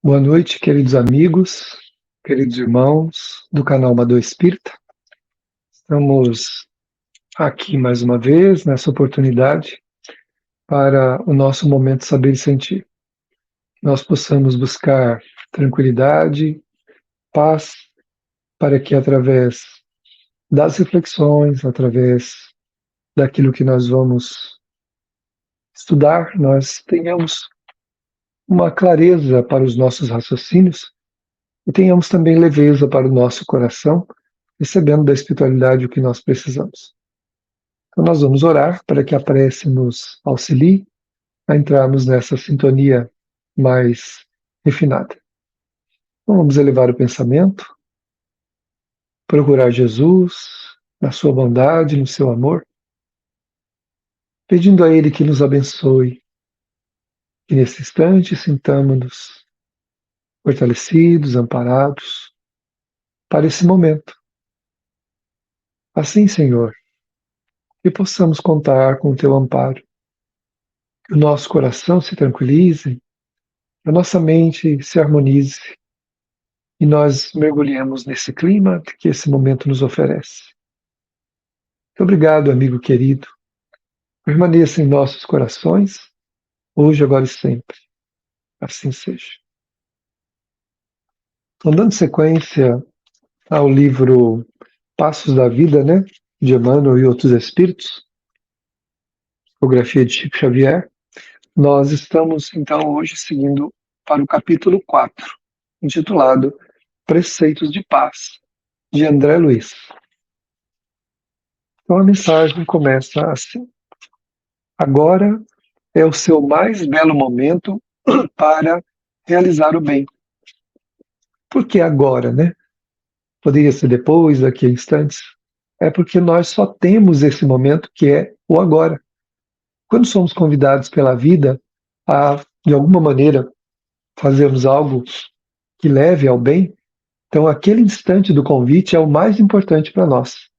Boa noite, queridos amigos, queridos irmãos do canal Amador Espírita. Estamos aqui mais uma vez, nessa oportunidade, para o nosso momento Saber e Sentir. Nós possamos buscar tranquilidade, paz, para que através das reflexões, através daquilo que nós vamos estudar, nós tenhamos uma clareza para os nossos raciocínios e tenhamos também leveza para o nosso coração, recebendo da espiritualidade o que nós precisamos. Então nós vamos orar para que a prece nos auxilie a entrarmos nessa sintonia mais refinada. Então vamos elevar o pensamento, procurar Jesus na sua bondade, no seu amor, pedindo a Ele que nos abençoe, que nesse instante sintamos-nos fortalecidos, amparados para esse momento. Assim, Senhor, que possamos contar com o Teu amparo, que o nosso coração se tranquilize, que a nossa mente se harmonize e nós mergulhemos nesse clima que esse momento nos oferece. Muito obrigado, amigo querido. Permaneça em nossos corações, hoje, agora e sempre. Assim seja. Então, dando sequência ao livro Passos da Vida, né, de Emmanuel e Outros Espíritos, psicografia de Chico Xavier, nós estamos, então, hoje seguindo para o capítulo 4, intitulado Preceitos de Paz, de André Luiz. Então a mensagem começa assim: agora é o seu mais belo momento para realizar o bem. Por que agora, né? Poderia ser depois, daqui a instantes. É porque nós só temos esse momento que é o agora. Quando somos convidados pela vida a, de alguma maneira, fazermos algo que leve ao bem, então aquele instante do convite é o mais importante para nós.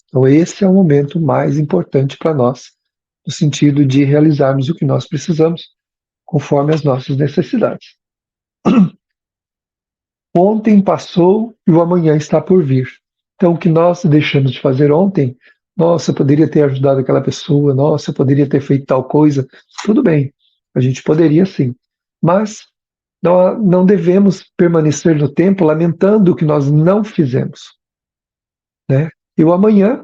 Então esse é o momento mais importante para nós, no sentido de realizarmos o que nós precisamos, conforme as nossas necessidades. Ontem passou e o amanhã está por vir. Então, o que nós deixamos de fazer ontem, nossa, poderia ter ajudado aquela pessoa, nossa, poderia ter feito tal coisa, tudo bem, a gente poderia sim, mas não devemos permanecer no tempo lamentando o que nós não fizemos, né? E o amanhã,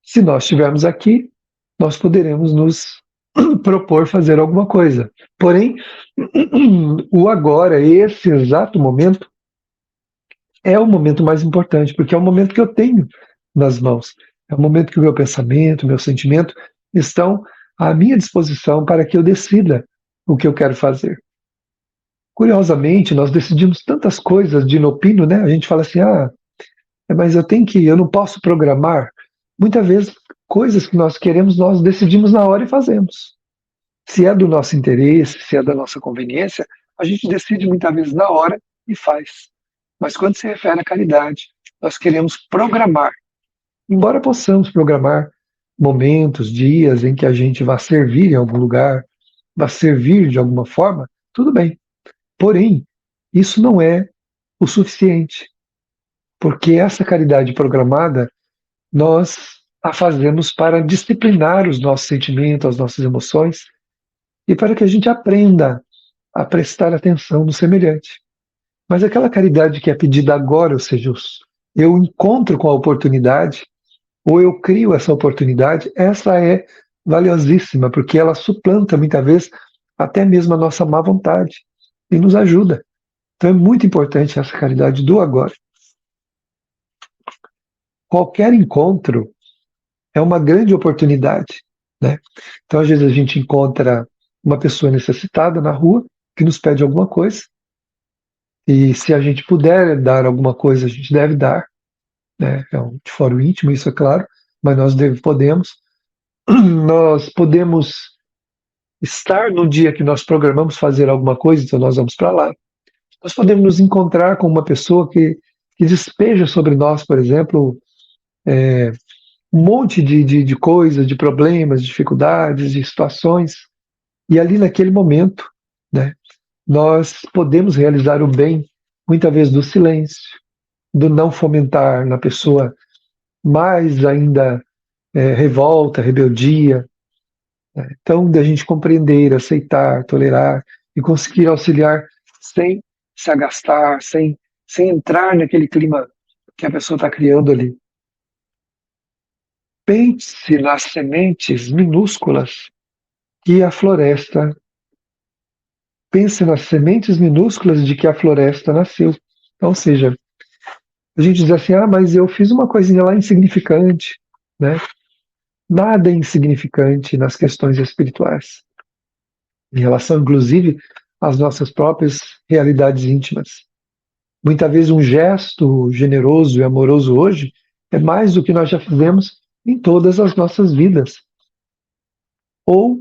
se nós estivermos aqui, nós poderemos nos propor fazer alguma coisa. Porém, o agora, esse exato momento, é o momento mais importante, porque é o momento que eu tenho nas mãos. É o momento que o meu pensamento, o meu sentimento estão à minha disposição para que eu decida o que eu quero fazer. Curiosamente, nós decidimos tantas coisas de inopino, né? A gente fala assim, mas eu não posso programar. Muitas vezes, coisas que nós queremos, nós decidimos na hora e fazemos. Se é do nosso interesse, se é da nossa conveniência, a gente decide muitas vezes na hora e faz. Mas quando se refere à caridade, nós queremos programar. Embora possamos programar momentos, dias em que a gente vá servir em algum lugar, vá servir de alguma forma, tudo bem. Porém, isso não é o suficiente. Porque essa caridade programada, nós a fazemos para disciplinar os nossos sentimentos, as nossas emoções, e para que a gente aprenda a prestar atenção no semelhante. Mas aquela caridade que é pedida agora, ou seja, eu encontro com a oportunidade, ou eu crio essa oportunidade, essa é valiosíssima, porque ela suplanta muitas vezes até mesmo a nossa má vontade e nos ajuda. Então é muito importante essa caridade do agora. Qualquer encontro é uma grande oportunidade, né? Então às vezes a gente encontra uma pessoa necessitada na rua que nos pede alguma coisa, e se a gente puder dar alguma coisa, a gente deve dar, né? É de foro íntimo, isso é claro, mas nós podemos. Nós podemos estar no dia que nós programamos fazer alguma coisa, então nós vamos para lá. Nós podemos nos encontrar com uma pessoa que despeja sobre nós, por exemplo, um monte de coisas, de problemas, de dificuldades, de situações, e ali naquele momento, né, Nós podemos realizar o bem, muitas vezes, do silêncio, do não fomentar na pessoa mais ainda revolta, rebeldia. Então, da gente compreender, aceitar, tolerar e conseguir auxiliar sem se agastar, sem entrar naquele clima que a pessoa está criando ali. Pense nas sementes minúsculas que a floresta, pense nas sementes minúsculas de que a floresta nasceu. Então, ou seja, a gente diz assim, mas eu fiz uma coisinha lá insignificante, né? Nada é insignificante nas questões espirituais, em relação, inclusive, às nossas próprias realidades íntimas. Muitas vezes um gesto generoso e amoroso hoje é mais do que nós já fizemos em todas as nossas vidas. Ou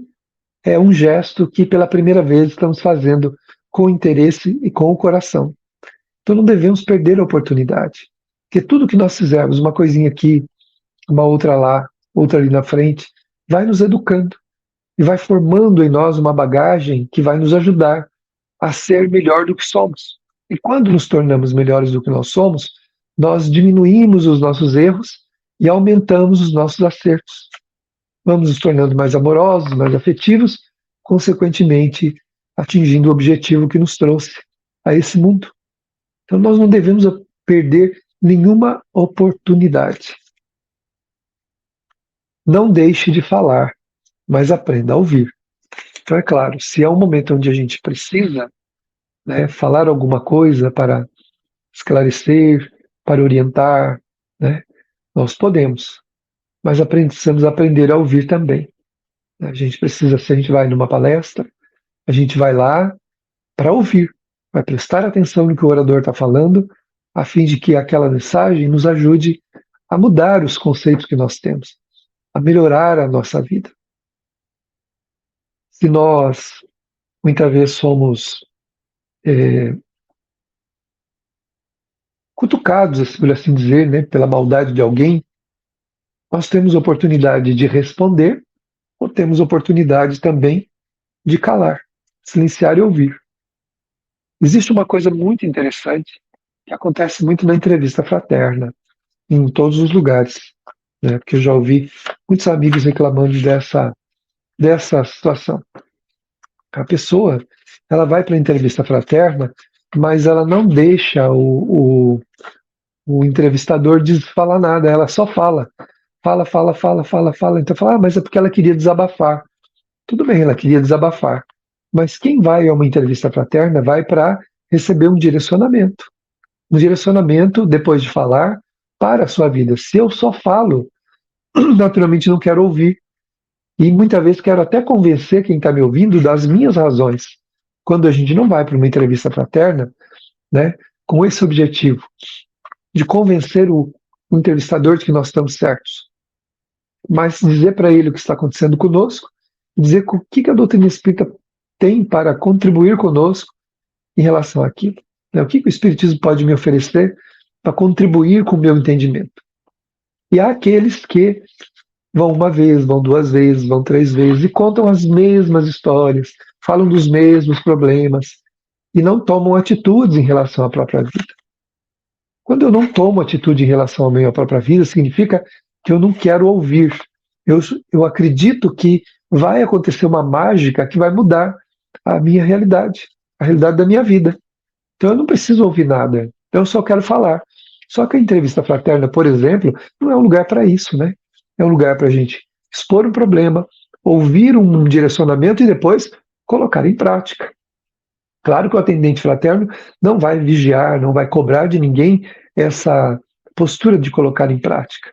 é um gesto que pela primeira vez estamos fazendo com interesse e com o coração. Então não devemos perder a oportunidade. Porque tudo que nós fizermos, uma coisinha aqui, uma outra lá, outra ali na frente, vai nos educando e vai formando em nós uma bagagem que vai nos ajudar a ser melhor do que somos. E quando nos tornamos melhores do que nós somos, nós diminuímos os nossos erros e aumentamos os nossos acertos. Vamos nos tornando mais amorosos, mais afetivos, consequentemente atingindo o objetivo que nos trouxe a esse mundo. Então nós não devemos perder nenhuma oportunidade. Não deixe de falar, mas aprenda a ouvir. Então é claro, se é um momento onde a gente precisa, né, falar alguma coisa para esclarecer, para orientar, né, nós podemos, mas precisamos aprender a ouvir também. A gente precisa, se a gente vai numa palestra, a gente vai lá para ouvir, vai prestar atenção no que o orador está falando, a fim de que aquela mensagem nos ajude a mudar os conceitos que nós temos, a melhorar a nossa vida. Se nós, muitas vezes, somos cutucados, por assim dizer, né, pela maldade de alguém, nós temos oportunidade de responder ou temos oportunidade também de calar, silenciar e ouvir. Existe uma coisa muito interessante que acontece muito na entrevista fraterna, em todos os lugares, né, porque eu já ouvi muitos amigos reclamando dessa situação. A pessoa, ela vai para a entrevista fraterna, mas ela não deixa o entrevistador falar nada, ela só fala. Fala. Então fala, mas é porque ela queria desabafar. Tudo bem, ela queria desabafar. Mas quem vai a uma entrevista fraterna vai para receber um direcionamento. Um direcionamento, depois de falar, para a sua vida. Se eu só falo, naturalmente não quero ouvir. E muitas vezes quero até convencer quem está me ouvindo das minhas razões. Quando a gente não vai para uma entrevista fraterna, né, com esse objetivo de convencer o entrevistador de que nós estamos certos, mas dizer para ele o que está acontecendo conosco, dizer o que a doutrina espírita tem para contribuir conosco em relação àquilo, né? O que o Espiritismo pode me oferecer para contribuir com o meu entendimento. E há aqueles que vão uma vez, vão duas vezes, vão três vezes e contam as mesmas histórias, falam dos mesmos problemas e não tomam atitudes em relação à própria vida. Quando eu não tomo atitude em relação à minha própria vida, significa que eu não quero ouvir. Eu acredito que vai acontecer uma mágica que vai mudar a minha realidade, a realidade da minha vida. Então eu não preciso ouvir nada, então eu só quero falar. Só que a entrevista fraterna, por exemplo, não é um lugar para isso, né? É um lugar para a gente expor um problema, ouvir um direcionamento e depois colocar em prática. Claro que o atendente fraterno não vai vigiar, não vai cobrar de ninguém essa postura de colocar em prática.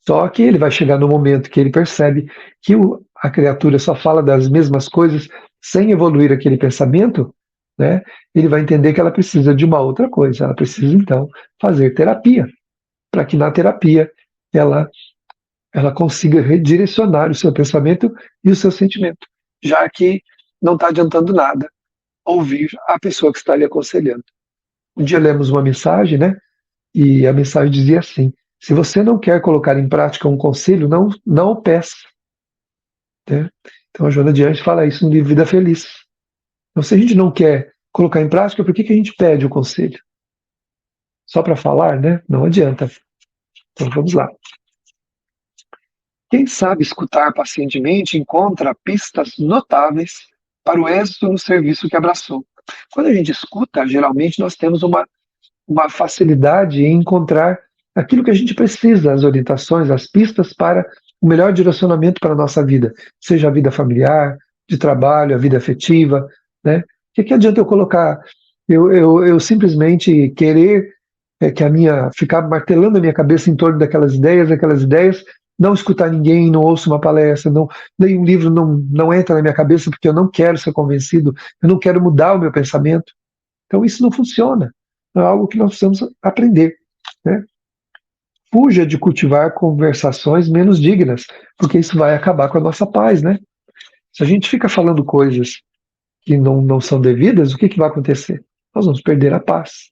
Só que ele vai chegar no momento que ele percebe que a criatura só fala das mesmas coisas sem evoluir aquele pensamento, né? Ele vai entender que ela precisa de uma outra coisa. Ela precisa, então, fazer terapia, para que na terapia ela consiga redirecionar o seu pensamento e o seu sentimento, já que não está adiantando nada ouvir a pessoa que está lhe aconselhando. Um dia lemos uma mensagem, né? E a mensagem dizia assim: se você não quer colocar em prática um conselho, não o peça. Né? Então a Joana de Anjos fala isso no livro Vida Feliz. Então, se a gente não quer colocar em prática, por que a gente pede o conselho? Só para falar, né? Não adianta. Então vamos lá. Quem sabe escutar pacientemente encontra pistas notáveis para o êxito no serviço que abraçou. Quando a gente escuta, geralmente nós temos uma facilidade em encontrar aquilo que a gente precisa, as orientações, as pistas para o melhor direcionamento para a nossa vida, seja a vida familiar, de trabalho, a vida afetiva, né? O que adianta eu colocar, eu simplesmente querer ficar martelando a minha cabeça em torno daquelas ideias, não escutar ninguém, não ouço uma palestra, não leio um livro, não entra na minha cabeça porque eu não quero ser convencido, eu não quero mudar o meu pensamento. Então isso não funciona. É algo que nós precisamos aprender, né? Fuja de cultivar conversações menos dignas, porque isso vai acabar com a nossa paz, né? Se a gente fica falando coisas que não são devidas, o que vai acontecer? Nós vamos perder a paz.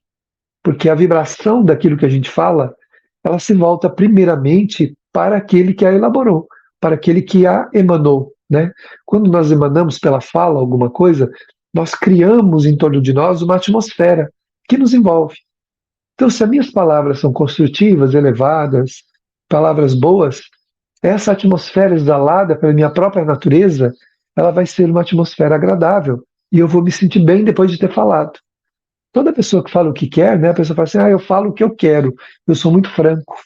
Porque a vibração daquilo que a gente fala, ela se volta primeiramente para aquele que a elaborou, para aquele que a emanou, né? Quando nós emanamos pela fala alguma coisa, nós criamos em torno de nós uma atmosfera que nos envolve. Então, se as minhas palavras são construtivas, elevadas, palavras boas, essa atmosfera exalada pela minha própria natureza, ela vai ser uma atmosfera agradável e eu vou me sentir bem depois de ter falado. Toda pessoa que fala o que quer, né, a pessoa fala assim, eu falo o que eu quero, eu sou muito franco.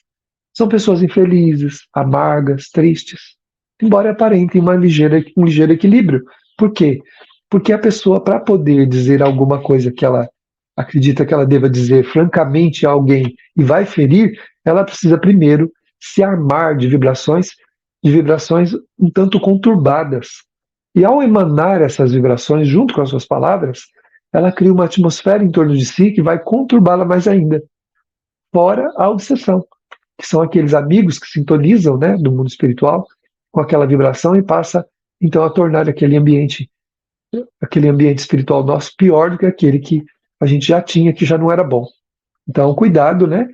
São pessoas infelizes, amargas, tristes, embora aparentem um ligeiro equilíbrio. Por quê? Porque a pessoa, para poder dizer alguma coisa que ela acredita que ela deva dizer francamente a alguém e vai ferir, ela precisa primeiro se armar de vibrações um tanto conturbadas. E ao emanar essas vibrações junto com as suas palavras, ela cria uma atmosfera em torno de si que vai conturbá-la mais ainda. Fora a obsessão, que são aqueles amigos que sintonizam, né, do mundo espiritual com aquela vibração e passa então a tornar aquele ambiente espiritual nosso pior do que aquele que a gente já tinha, que já não era bom. Então, cuidado, né?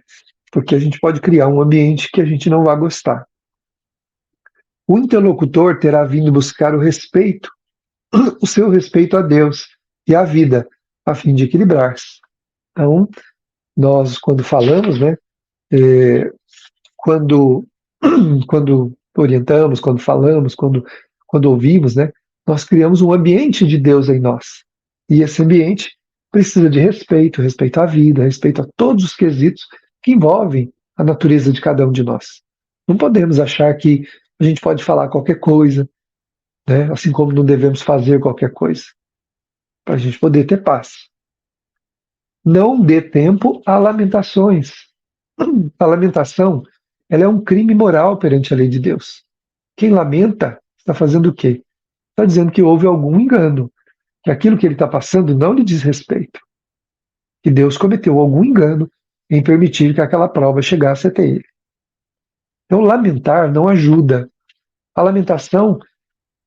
Porque a gente pode criar um ambiente que a gente não vai gostar. O interlocutor terá vindo buscar o respeito, o seu respeito a Deus e à vida, a fim de equilibrar-se. Então, nós, quando falamos, né? Quando orientamos, quando falamos, quando ouvimos, né? Nós criamos um ambiente de Deus em nós. E esse ambiente precisa de respeito, respeito à vida, respeito a todos os quesitos que envolvem a natureza de cada um de nós. Não podemos achar que a gente pode falar qualquer coisa, né? Assim como não devemos fazer qualquer coisa, para a gente poder ter paz. Não dê tempo a lamentações. A lamentação, ela é um crime moral perante a lei de Deus. Quem lamenta está fazendo o quê? Está dizendo que houve algum engano, que aquilo que ele está passando não lhe diz respeito, que Deus cometeu algum engano em permitir que aquela prova chegasse até ele. Então, lamentar não ajuda. A lamentação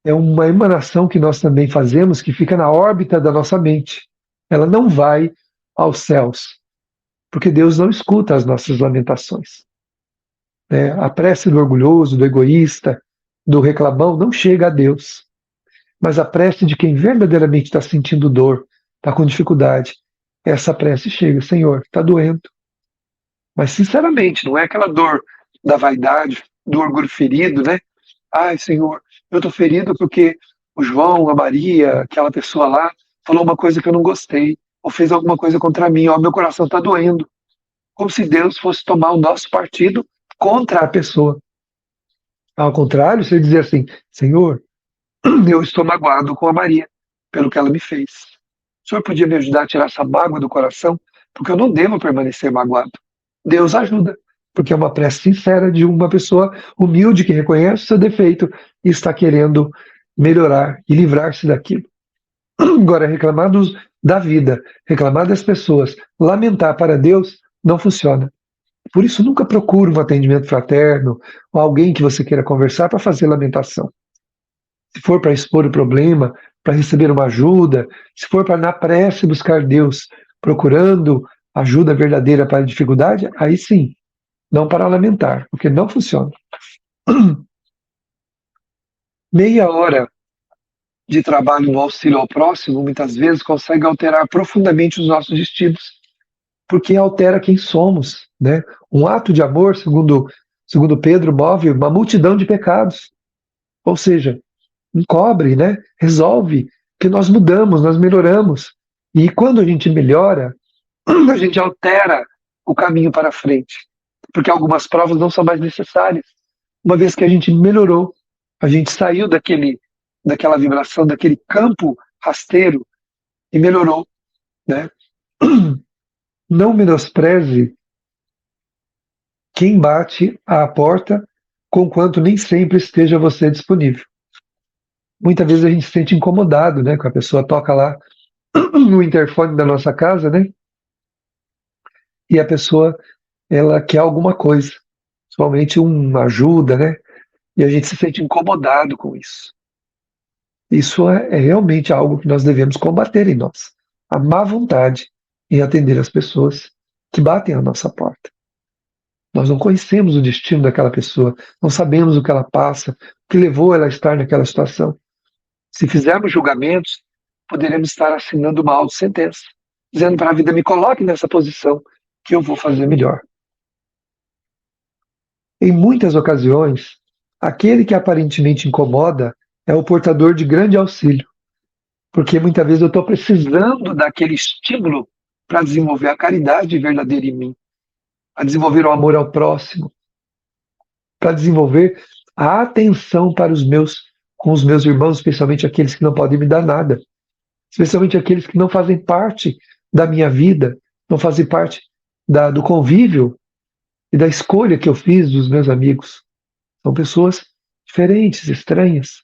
é uma emanação que nós também fazemos que fica na órbita da nossa mente. Ela não vai aos céus, porque Deus não escuta as nossas lamentações. A prece do orgulhoso, do egoísta, do reclamão não chega a Deus. Mas a prece de quem verdadeiramente está sentindo dor, está com dificuldade, essa prece chega, Senhor, está doendo. Mas sinceramente, não é aquela dor da vaidade, do orgulho ferido, né? Ai, Senhor, eu estou ferido porque o João, a Maria, aquela pessoa lá, falou uma coisa que eu não gostei, ou fez alguma coisa contra mim, ó, meu coração está doendo. Como se Deus fosse tomar o nosso partido contra a pessoa. Ao contrário, você dizer assim, Senhor, eu estou magoado com a Maria, pelo que ela me fez. O Senhor podia me ajudar a tirar essa mágoa do coração, porque eu não devo permanecer magoado. Deus ajuda, porque é uma prece sincera de uma pessoa humilde que reconhece o seu defeito e está querendo melhorar e livrar-se daquilo. Agora, da vida, reclamar das pessoas, lamentar para Deus, não funciona. Por isso, nunca procure um atendimento fraterno ou alguém que você queira conversar para fazer lamentação. Se for para expor o problema, para receber uma ajuda, se for para na prece buscar Deus, procurando ajuda verdadeira para a dificuldade, aí sim, não para lamentar, porque não funciona. Meia hora de trabalho no auxílio ao próximo, muitas vezes consegue alterar profundamente os nossos destinos, porque altera quem somos, né? Um ato de amor, segundo Pedro, move uma multidão de pecados. Ou seja, encobre, né? Resolve que nós mudamos, nós melhoramos. E quando a gente melhora, a gente altera o caminho para frente, porque algumas provas não são mais necessárias. Uma vez que a gente melhorou, a gente saiu daquela vibração, daquele campo rasteiro e melhorou, né? Não menospreze quem bate à porta, conquanto nem sempre esteja você disponível. Muitas vezes a gente se sente incomodado, né? Que a pessoa toca lá no interfone da nossa casa, né? E a pessoa, ela quer alguma coisa, somente uma ajuda, né? E a gente se sente incomodado com isso. Isso é realmente algo que nós devemos combater em nós. A má vontade em atender as pessoas que batem à nossa porta. Nós não conhecemos o destino daquela pessoa, não sabemos o que ela passa, o que levou ela a estar naquela situação. Se fizermos julgamentos, poderemos estar assinando uma auto-sentença, dizendo para a vida: me coloque nessa posição que eu vou fazer melhor. Em muitas ocasiões, aquele que aparentemente incomoda é o portador de grande auxílio, porque muitas vezes eu estou precisando daquele estímulo para desenvolver a caridade verdadeira em mim, a desenvolver o amor ao próximo, para desenvolver a atenção para com os meus irmãos, especialmente aqueles que não podem me dar nada, especialmente aqueles que não fazem parte da minha vida, não fazem parte do convívio e da escolha que eu fiz dos meus amigos. São pessoas diferentes, estranhas,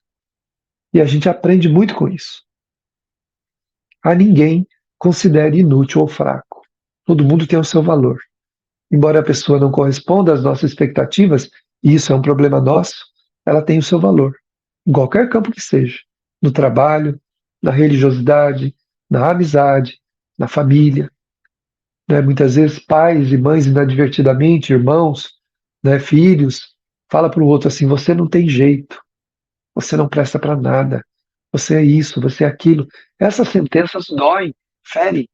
e a gente aprende muito com isso. A ninguém considere inútil ou fraco. Todo mundo tem o seu valor. Embora a pessoa não corresponda às nossas expectativas, e isso é um problema nosso, ela tem o seu valor, em qualquer campo que seja, no trabalho, na religiosidade, na amizade, na família. Né? Muitas vezes pais e mães inadvertidamente, irmãos, né, filhos, fala para o outro assim: você não tem jeito, você não presta para nada, você é isso, você é aquilo. Essas sentenças doem, ferem,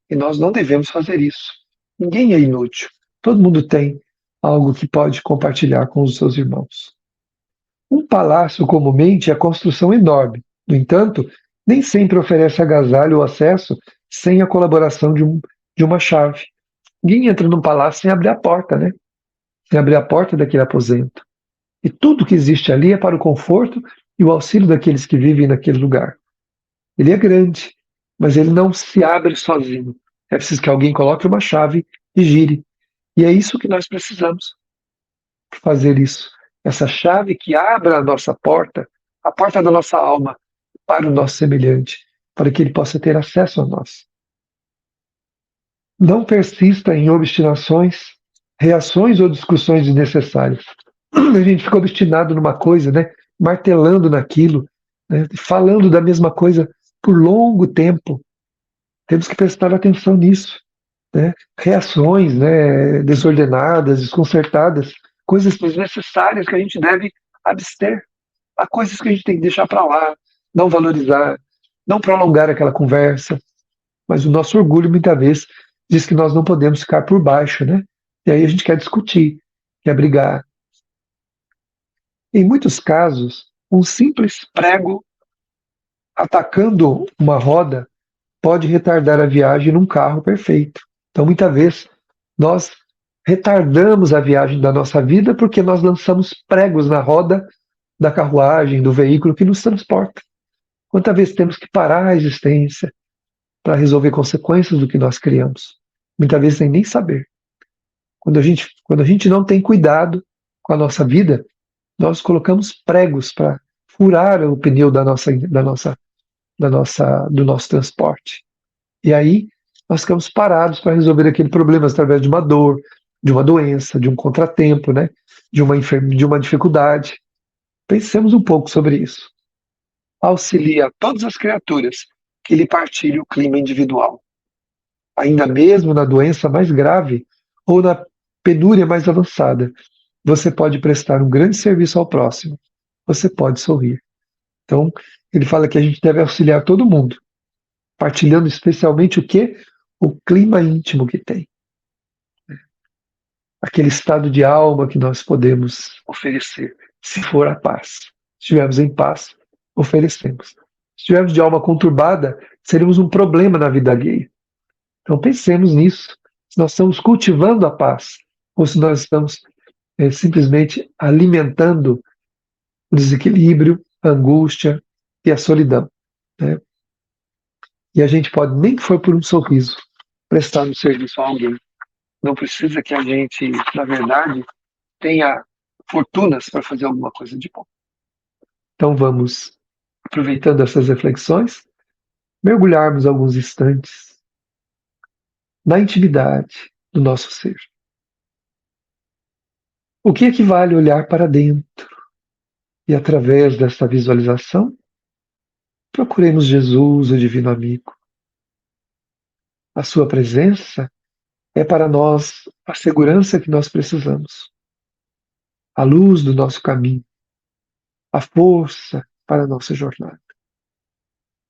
e nós não devemos fazer isso. Ninguém é inútil. Todo mundo tem algo que pode compartilhar com os seus irmãos. Um palácio comumente é construção enorme. No entanto, nem sempre oferece agasalho ou acesso sem a colaboração de uma chave. Ninguém entra num palácio sem abrir a porta, né? Sem abrir a porta daquele aposento. E tudo que existe ali é para o conforto e o auxílio daqueles que vivem naquele lugar. Ele é grande, mas ele não se abre sozinho. É preciso que alguém coloque uma chave e gire. E é isso que nós precisamos fazer isso. Essa chave que abra a nossa porta, a porta da nossa alma, para o nosso semelhante, para que ele possa ter acesso a nós. Não persista em obstinações, reações ou discussões desnecessárias. A gente fica obstinado numa coisa, né? Martelando naquilo, né? Falando da mesma coisa por longo tempo. Temos que prestar atenção nisso. Né? Reações, né, desordenadas, desconcertadas, coisas desnecessárias que a gente deve abster. Há coisas que a gente tem que deixar para lá, não valorizar, não prolongar aquela conversa. Mas o nosso orgulho, muitas vezes, diz que nós não podemos ficar por baixo, né? E aí a gente quer discutir, quer brigar. Em muitos casos, um simples prego atacando uma roda pode retardar a viagem num carro perfeito. Então, muitas vezes, nós retardamos a viagem da nossa vida porque nós lançamos pregos na roda da carruagem, do veículo que nos transporta. Quantas vezes temos que parar a existência para resolver consequências do que nós criamos? Muitas vezes sem nem saber. Quando a gente não tem cuidado com a nossa vida, nós colocamos pregos para furar o pneu do nosso transporte. E aí nós ficamos parados para resolver aquele problema através de uma dor, de uma doença, de um contratempo, né? De uma dificuldade. Pensemos um pouco sobre isso. Auxilia a todas as criaturas que lhe partilhem o clima individual. Ainda mesmo na doença mais grave ou na penúria mais avançada, você pode prestar um grande serviço ao próximo. Você pode sorrir. Então, ele fala que a gente deve auxiliar todo mundo, partilhando especialmente o quê? O clima íntimo que tem. Aquele estado de alma que nós podemos oferecer, se for a paz. Se estivermos em paz, oferecemos. Se estivermos de alma conturbada, seremos um problema na vida alheia. Então pensemos nisso. Se nós estamos cultivando a paz, ou se nós estamos simplesmente alimentando o desequilíbrio, a angústia e a solidão. Né? E a gente pode, nem que for por um sorriso, prestar um serviço a alguém. Não precisa que a gente, na verdade, tenha fortunas para fazer alguma coisa de bom. Então vamos, aproveitando essas reflexões, mergulharmos alguns instantes na intimidade do nosso ser. O que equivale olhar para dentro? E através desta visualização, procuremos Jesus, o Divino Amigo. A sua presença é para nós a segurança que nós precisamos, a luz do nosso caminho, a força para a nossa jornada.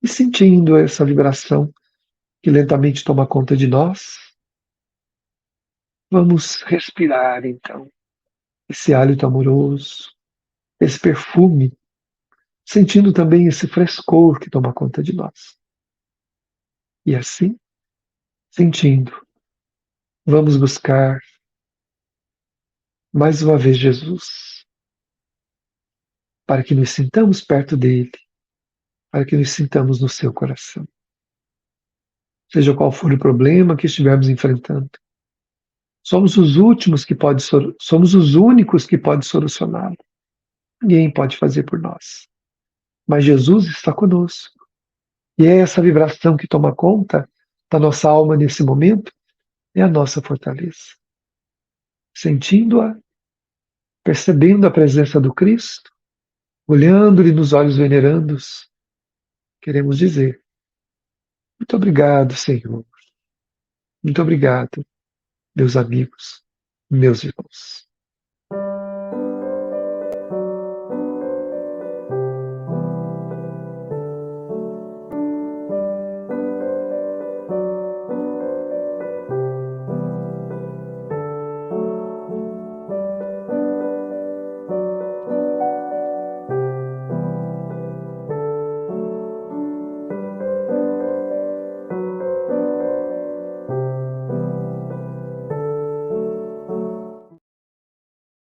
E sentindo essa vibração que lentamente toma conta de nós, vamos respirar então esse hálito amoroso, esse perfume, sentindo também esse frescor que toma conta de nós. E assim, sentindo, vamos buscar mais uma vez Jesus, para que nos sintamos perto dele, para que nos sintamos no seu coração. Seja qual for o problema que estivermos enfrentando, somos os últimos que pode, somos os únicos que pode solucioná-lo. Ninguém pode fazer por nós. Mas Jesus está conosco. E é essa vibração que toma conta da nossa alma nesse momento, é a nossa fortaleza. Sentindo-a, percebendo a presença do Cristo, olhando-lhe nos olhos venerandos, queremos dizer: muito obrigado, Senhor. Muito obrigado, meus amigos, meus irmãos.